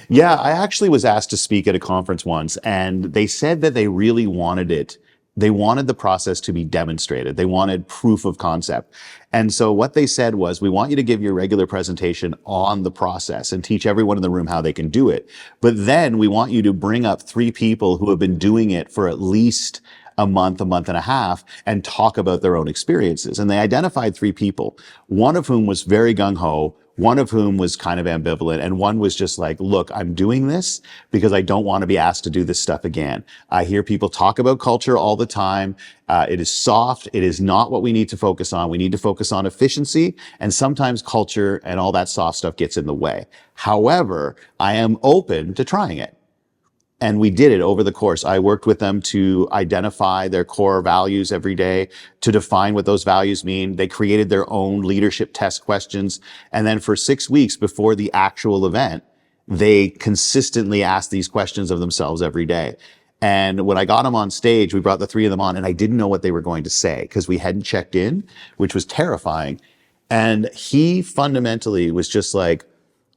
Yeah, I actually was asked to speak at a conference once, and they said that they really wanted it. They wanted the process to be demonstrated. They wanted proof of concept. And so what they said was, we want you to give your regular presentation on the process and teach everyone in the room how they can do it. But then we want you to bring up three people who have been doing it for at least a month and a half, and talk about their own experiences. And they identified three people, one of whom was very gung ho, one of whom was kind of ambivalent, and one was just like, look, I'm doing this because I don't want to be asked to do this stuff again. I hear people talk about culture all the time. It is soft. It is not what we need to focus on. We need to focus on efficiency, and sometimes culture and all that soft stuff gets in the way. However, I am open to trying it. And we did it over the course. I worked with them to identify their core values every day, to define what those values mean. They created their own leadership test questions. And then for 6 weeks before the actual event, they consistently asked these questions of themselves every day. And when I got them on stage, we brought the three of them on, and I didn't know what they were going to say because we hadn't checked in, which was terrifying. And he fundamentally was just like,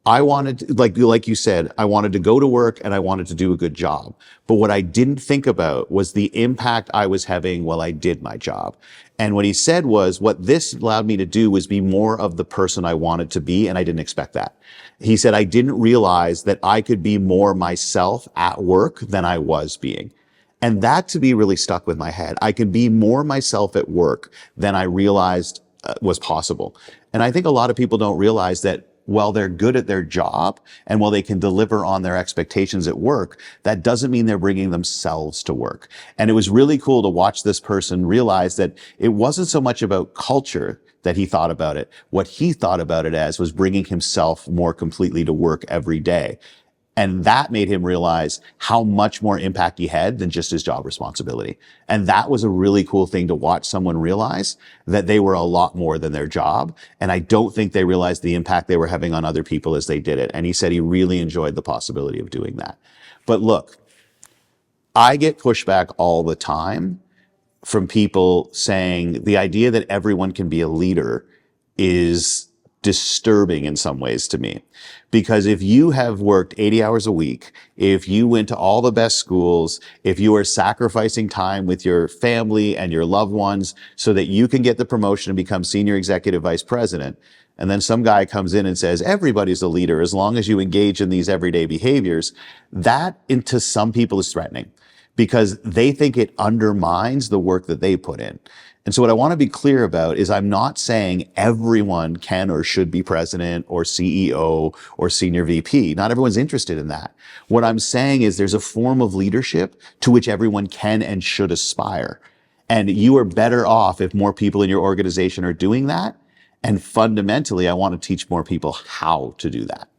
I wanted to, like you said, I wanted to go to work and I wanted to do a good job. But what I didn't think about was the impact I was having while I did my job. And what he said was, what this allowed me to do was be more of the person I wanted to be, and I didn't expect that. He said, I didn't realize that I could be more myself at work than I was being. And that to me really stuck with my head. I could be more myself at work than I realized was possible. And I think a lot of people don't realize that while they're good at their job and while they can deliver on their expectations at work, that doesn't mean they're bringing themselves to work. And it was really cool to watch this person realize that it wasn't so much about culture that he thought about it. What he thought about it as was bringing himself more completely to work every day. And that made him realize how much more impact he had than just his job responsibility. And that was a really cool thing to watch someone realize, that they were a lot more than their job. And I don't think they realized the impact they were having on other people as they did it. And he said he really enjoyed the possibility of doing that. But look, I get pushback all the time from people saying the idea that everyone can be a leader is disturbing in some ways to me. Because if you have worked 80 hours a week, if you went to all the best schools, if you are sacrificing time with your family and your loved ones so that you can get the promotion and become senior executive vice president, and then some guy comes in and says, everybody's a leader as long as you engage in these everyday behaviors, that to some people is threatening because they think it undermines the work that they put in. And so what I want to be clear about is I'm not saying everyone can or should be president or CEO or senior VP. Not everyone's interested in that. What I'm saying is there's a form of leadership to which everyone can and should aspire. And you are better off if more people in your organization are doing that. And fundamentally, I want to teach more people how to do that.